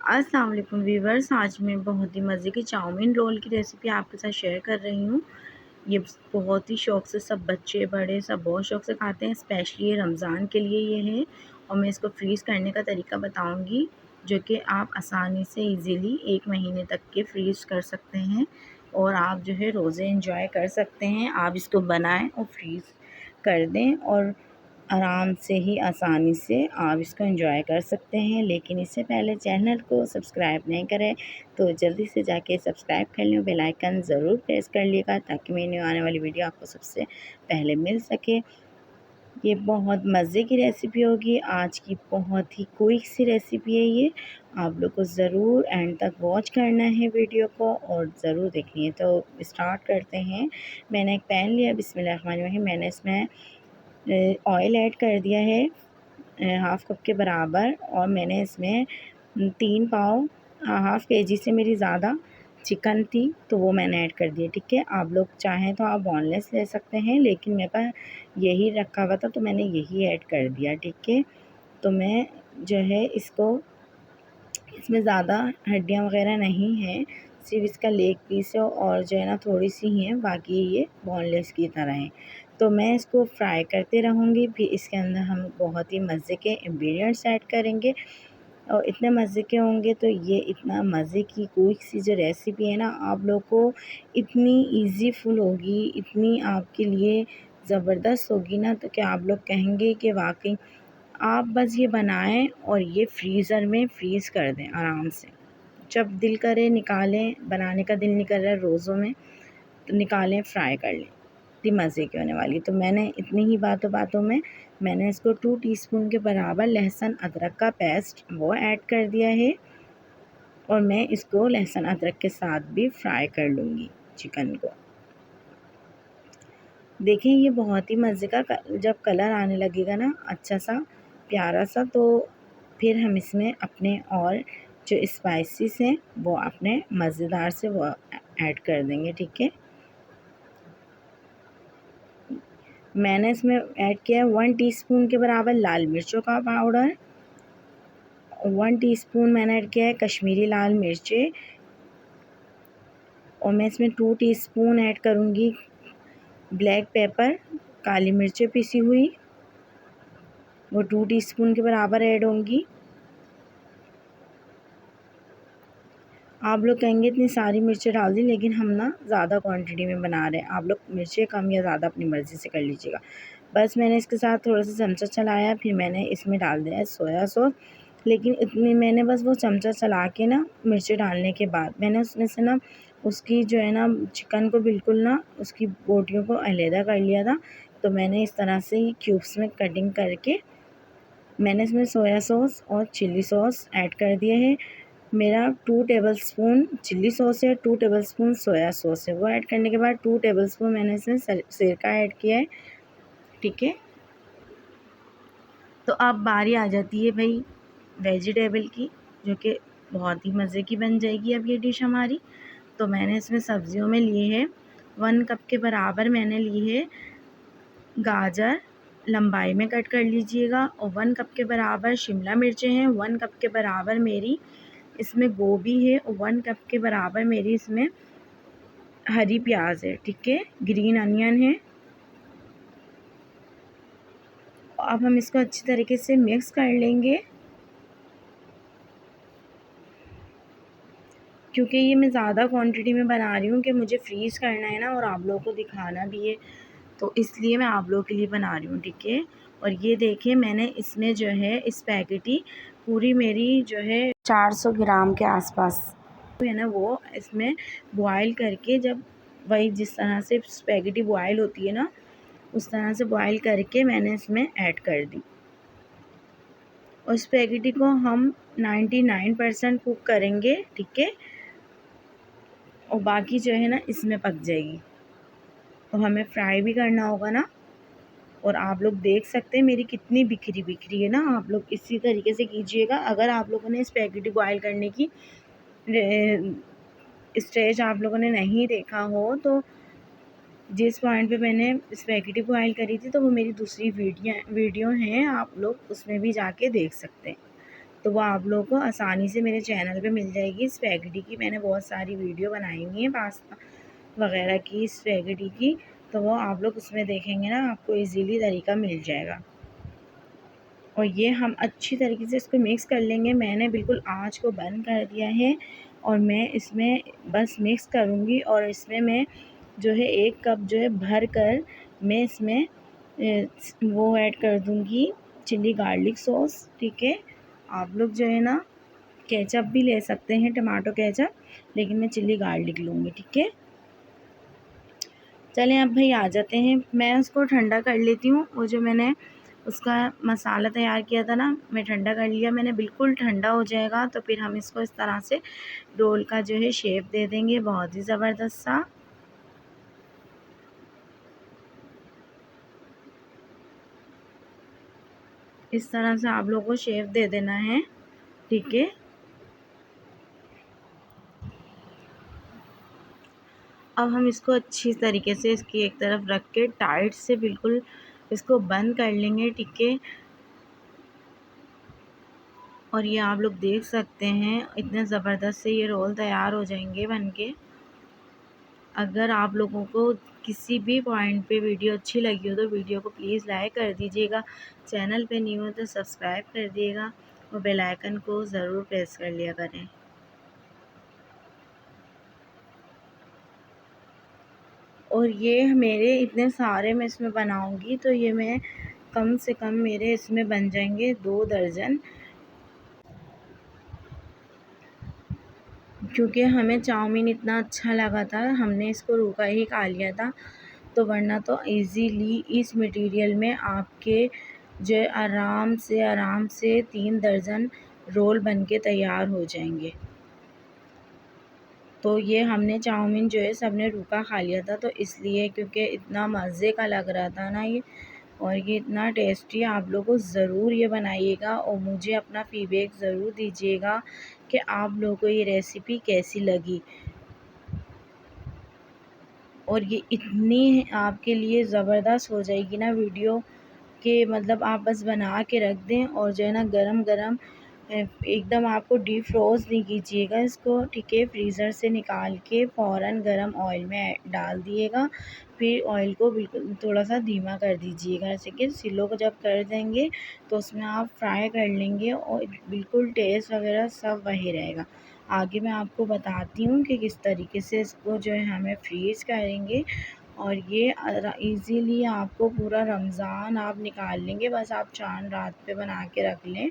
अस्सलाम वालेकुम व्यूअर्स, आज मैं बहुत ही मज़े की चाउमीन रोल की रेसिपी आपके साथ शेयर कर रही हूँ। ये बहुत ही शौक़ से सब बच्चे बड़े सब बहुत शौक़ से खाते हैं। स्पेशली ये रमज़ान के लिए ये है और मैं इसको फ्रीज़ करने का तरीका बताऊँगी, जो कि आप आसानी से इजीली 1 महीने तक के फ्रीज़ कर सकते हैं और आप जो है रोज़े एंजॉय कर सकते हैं। आप इसको बनाएँ और फ्रीज़ कर दें और आराम से ही आसानी से आप इसको एंजॉय कर सकते हैं। लेकिन इससे पहले चैनल को सब्सक्राइब नहीं करें तो जल्दी से जाके सब्सक्राइब कर लें, बेल आइकन ज़रूर प्रेस कर लिएगा ताकि मेरी आने वाली वीडियो आपको सबसे पहले मिल सके। ये बहुत मज़े की रेसिपी होगी, आज की बहुत ही क्विक सी रेसिपी है ये। आप लोग को ज़रूर एंड तक वॉच करना है वीडियो को और ज़रूर देखनी है। तो स्टार्ट करते हैं। मैंने एक पैन लिया, बिस्मिल्लाहिर्रहमानिर्रहीम। मैंने इसमें ऑयल ऐड कर दिया है हाफ़ कप के बराबर और मैंने इसमें 3 पाव हाफ़ केजी से मेरी ज़्यादा चिकन थी तो वो मैंने ऐड कर दिया। ठीक है, आप लोग चाहें तो आप बोनलेस ले सकते हैं, लेकिन मेरे पास यही रखा हुआ था तो मैंने यही ऐड कर दिया। ठीक है, तो मैं जो है इसमें ज़्यादा हड्डियाँ वग़ैरह नहीं हैं, सिर्फ़ इसका लेग पीस है और जो है ना थोड़ी सी ही हैं, बाकी ये बोनलेस की तरह हैं। तो मैं इसको फ्राई करते रहूँगी। फिर इसके अंदर हम बहुत ही मज़े के इंग्रेडिएंट्स ऐड करेंगे और इतने मज़े के होंगे तो ये इतना मज़े की क्विक सी जो रेसिपी है ना, आप लोग को इतनी ईज़ीफुल होगी, इतनी आपके लिए ज़बरदस्त होगी ना, तो क्या आप लोग कहेंगे कि वाक़ई आप बस ये बनाएं और ये फ्रीज़र में फ्रीज़ कर दें आराम से। जब दिल करे निकालें, बनाने का दिल नहीं कर रहा है रोज़ों में तो निकालें, फ्राई कर लें, इतनी मज़े की होने वाली। तो मैंने इतनी ही बातों में मैंने इसको 2 टीस्पून के बराबर लहसुन अदरक का पेस्ट वो ऐड कर दिया है और मैं इसको लहसुन अदरक के साथ भी फ्राई कर लूँगी चिकन को। देखिए ये बहुत ही मज़े का जब कलर आने लगेगा ना अच्छा सा प्यारा सा, तो फिर हम इसमें अपने और जो स्पाइसेस हैं वो अपने मज़ेदार से वो ऐड कर देंगे। ठीक है, मैंने इसमें ऐड किया है 1 टीस्पून के बराबर लाल मिर्चों का पाउडर, 1 टीस्पून मैंने ऐड किया है कश्मीरी लाल मिर्चें और मैं इसमें 2 टीस्पून ऐड करूँगी ब्लैक पेपर, काली मिर्चें पिसी हुई, वो 2 टीस्पून के बराबर ऐड होंगी। आप लोग कहेंगे इतनी सारी मिर्चें डाल दी, लेकिन हम ना ज़्यादा क्वांटिटी में बना रहे हैं, आप लोग मिर्चें कम या ज़्यादा अपनी मर्ज़ी से कर लीजिएगा। बस मैंने इसके साथ थोड़ा सा चमचा चलाया, फिर मैंने इसमें डाल दिया है सोया सॉस। लेकिन इतनी मैंने बस वो चमचा चला के ना मिर्चें डालने के बाद मैंने उसमें से ना उसकी जो है ना चिकन को बिल्कुल ना उसकी बोटियों को अलहदा कर लिया था। तो मैंने इस तरह से ही क्यूब्स में कटिंग करके मैंने इसमें सोया सॉस और चिल्ली सॉस ऐड कर दिया है। मेरा 2 टेबलस्पून चिल्ली सॉस है, 2 टेबलस्पून सोया सॉस है। वो ऐड करने के बाद 2 टेबलस्पून मैंने इसमें सिरका ऐड किया है। ठीक है, तो अब बारी आ जाती है भाई वेजिटेबल की, जो कि बहुत ही मज़े की बन जाएगी अब ये डिश हमारी। तो मैंने इसमें सब्जियों में लिए है 1 कप के बराबर मैंने ली है गाजर, लंबाई में कट कर लीजिएगा, और 1 कप के बराबर शिमला मिर्चें हैं, 1 कप के बराबर मेरी इसमें गोभी है और 1 कप के बराबर मेरी इसमें हरी प्याज है। ठीक है, ग्रीन अनियन है। अब हम इसको अच्छी तरीके से मिक्स कर लेंगे, क्योंकि ये मैं ज़्यादा क्वांटिटी में बना रही हूँ कि मुझे फ्रीज़ करना है ना और आप लोगों को दिखाना भी है, तो इसलिए मैं आप लोगों के लिए बना रही हूँ। ठीक है, और ये देखिए मैंने इसमें जो है स्पैगेटी पूरी मेरी जो है 400 ग्राम के आसपास है ना वो इसमें बॉयल करके, जब वही जिस तरह से स्पैगेटी बॉयल होती है ना उस तरह से बॉयल करके मैंने इसमें ऐड कर दी। और स्पैगेटी को हम 99% कुक करेंगे। ठीक है, और बाकी जो है ना इसमें पक जाएगी और हमें फ्राई भी करना होगा ना। और आप लोग देख सकते हैं मेरी कितनी बिखरी है ना, आप लोग इसी तरीके से कीजिएगा। अगर आप लोगों ने स्पैगेटी बॉयल करने की स्टेज आप लोगों ने नहीं देखा हो तो जिस पॉइंट पे मैंने स्पैगेटी बॉयल करी थी तो वो मेरी दूसरी वीडियो हैं, आप लोग उसमें भी जाके देख सकते हैं। तो वो आप लोगों को आसानी से मेरे चैनल पे मिल जाएगी। स्पैगेटी की मैंने बहुत सारी वीडियो बनाई हुई है, पास्ता वगैरह की, स्पैगेटी की, तो वो आप लोग उसमें देखेंगे ना, आपको इजीली तरीका मिल जाएगा। और ये हम अच्छी तरीके से इसको मिक्स कर लेंगे। मैंने बिल्कुल आँच को बंद कर दिया है और मैं इसमें बस मिक्स करूँगी। और इसमें मैं जो है 1 कप जो है भर कर मैं इसमें वो ऐड कर दूँगी चिली गार्लिक सॉस, ठीक है। आप लोग जो है ना केचप भी ले सकते हैं, टमाटो केचप, लेकिन मैं चिली गार्लिक लूँगी, ठीक है। चलें अब भाई आ जाते हैं, मैं उसको ठंडा कर लेती हूँ। वो जो मैंने उसका मसाला तैयार किया था ना, मैं ठंडा कर लिया मैंने, बिल्कुल ठंडा हो जाएगा तो फिर हम इसको इस तरह से रोल का जो है शेप दे देंगे, बहुत ही ज़बरदस्त सा। इस तरह से आप लोगों को शेप दे देना है, ठीक है। अब हम इसको अच्छी तरीके से इसकी एक तरफ रख के टाइट से बिल्कुल इसको बंद कर लेंगे, ठीक है। और ये आप लोग देख सकते हैं इतने ज़बरदस्त से ये रोल तैयार हो जाएंगे बन के। अगर आप लोगों को किसी भी पॉइंट पे वीडियो अच्छी लगी हो तो वीडियो को प्लीज़ लाइक कर दीजिएगा, चैनल पे न्यू हो तो सब्सक्राइब कर दिएगा और बेल आइकन को ज़रूर प्रेस कर लिया करें। और ये मेरे इतने सारे मैं इसमें बनाऊंगी तो ये मैं कम से कम मेरे इसमें बन जाएंगे 2 दर्जन, क्योंकि हमें चाउमीन इतना अच्छा लगा था, हमने इसको रूखा ही खा लिया था। तो वरना तो इजीली इस मटेरियल में आपके जो आराम से 3 दर्जन रोल बन के तैयार हो जाएंगे। तो ये हमने चाउमीन जो है सबने रूखा खा लिया था, तो इसलिए, क्योंकि इतना मज़े का लग रहा था ना ये, और ये इतना टेस्टी, आप लोग को ज़रूर ये बनाइएगा और मुझे अपना फीडबैक ज़रूर दीजिएगा कि आप लोगों को ये रेसिपी कैसी लगी। और ये इतनी आपके लिए ज़बरदस्त हो जाएगी ना वीडियो, कि मतलब आप बस बना के रख दें और जो है ना गरम गरम एकदम आपको डीप फ्रोज़ नहीं कीजिएगा इसको, ठीक है। फ्रीज़र से निकाल के फ़ौरन गरम ऑयल में डाल दिएगा, फिर ऑयल को बिल्कुल थोड़ा-सा धीमा कर दीजिएगा, जैसे कि स्लो को जब कर देंगे तो उसमें आप फ्राई कर लेंगे और बिल्कुल टेस्ट वगैरह सब वही रहेगा। आगे मैं आपको बताती हूँ कि किस तरीके से इसको जो है हमें फ्रीज़ करेंगे। और ये इजीली आपको पूरा रमज़ान आप निकाल लेंगे, बस आप चाँद रात पे बना के रख लें,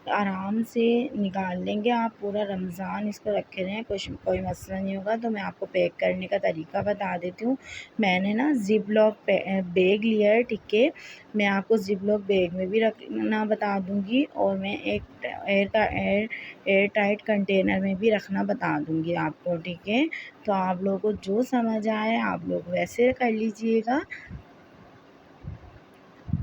आराम से निकाल लेंगे आप पूरा रमज़ान इसको रखे रहें, कोई मसला नहीं होगा। तो मैं आपको पैक करने का तरीका बता देती हूँ। मैंने ना ज़िप लॉक बैग लिया है, ठीक है। मैं आपको ज़िप लॉक बैग में भी रखना बता दूँगी और मैं एक एयर टाइट कंटेनर में भी रखना बता दूँगी आपको, ठीक है। तो आप लोगों को जो समझ आए आप लोग वैसे कर लीजिएगा।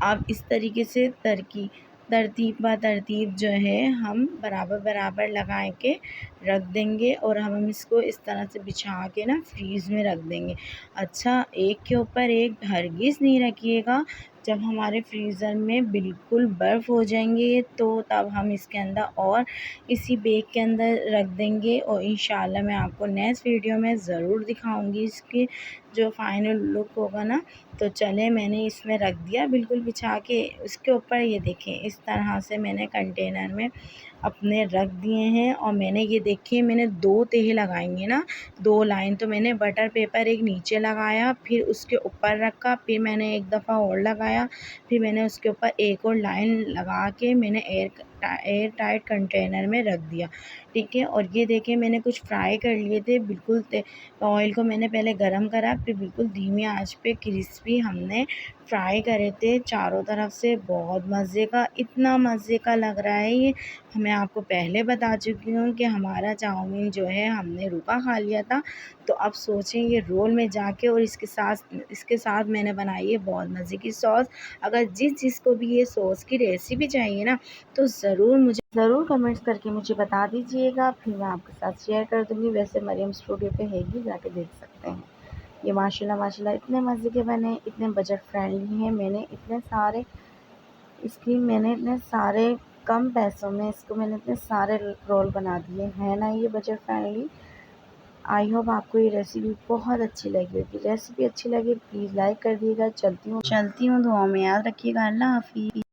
आप इस तरीके से तरतीब ब तरतीब जो है हम बराबर लगा के रख देंगे और हम इसको इस तरह से बिछा के ना फ्रीज़ में रख देंगे। अच्छा, एक के ऊपर एक हरगिज़ नहीं रखिएगा। जब हमारे फ्रीज़र में बिल्कुल बर्फ़ हो जाएंगे तो तब हम इसके अंदर और इसी बैग के अंदर रख देंगे और इंशाल्लाह मैं आपको नेक्स्ट वीडियो में ज़रूर दिखाऊंगी इसकी जो फाइनल लुक होगा ना। तो चलें, मैंने इसमें रख दिया बिल्कुल बिछा के, उसके ऊपर ये देखें इस तरह से मैंने कंटेनर में अपने रख दिए हैं। और मैंने ये देखिए मैंने 2 तह लगाएंगे ना, 2 लाइन, तो मैंने बटर पेपर एक नीचे लगाया, फिर उसके ऊपर रखा, फिर मैंने एक दफ़ा और लगाया, फिर मैंने उसके ऊपर एक और लाइन लगा के मैंने एयर टाइट कंटेनर में रख दिया, ठीक है। और ये देखें मैंने कुछ फ्राई कर लिए थे, बिल्कुल ऑयल को मैंने पहले गरम करा, फिर बिल्कुल धीमी आंच पे क्रिस्पी हमने फ्राई करे थे चारों तरफ से, बहुत मज़े का, इतना मज़े का लग रहा है ये। मैं आपको पहले बता चुकी हूँ कि हमारा चाउमीन जो है हमने रुका खा लिया था। तो अब सोचें ये रोल में जाके, और इसके साथ मैंने बनाई है बहुत मज़े की सॉस। अगर जिस चीज़ को भी ये सॉस की रेसिपी चाहिए ना, तो ज़रूर कमेंट्स करके मुझे बता दीजिएगा, फिर मैं आपके साथ शेयर कर दूँगी। वैसे मरियम स्टूडियो पे है ही, जाके देख सकते हैं। ये माशाल्लाह इतने मज़े के बने, इतने बजट फ्रेंडली हैं। मैंने इतने सारे कम पैसों में इसको मैंने इतने सारे रोल बना दिए हैं ना, ये बजट फ्रेंडली। आई होप आपको ये रेसिपी बहुत अच्छी लगी होगी। रेसिपी अच्छी लगी प्लीज़ लाइक कर दिएगा। चलती हूँ दुआओं में याद रखिएगा। अल्लाह हाफिज़।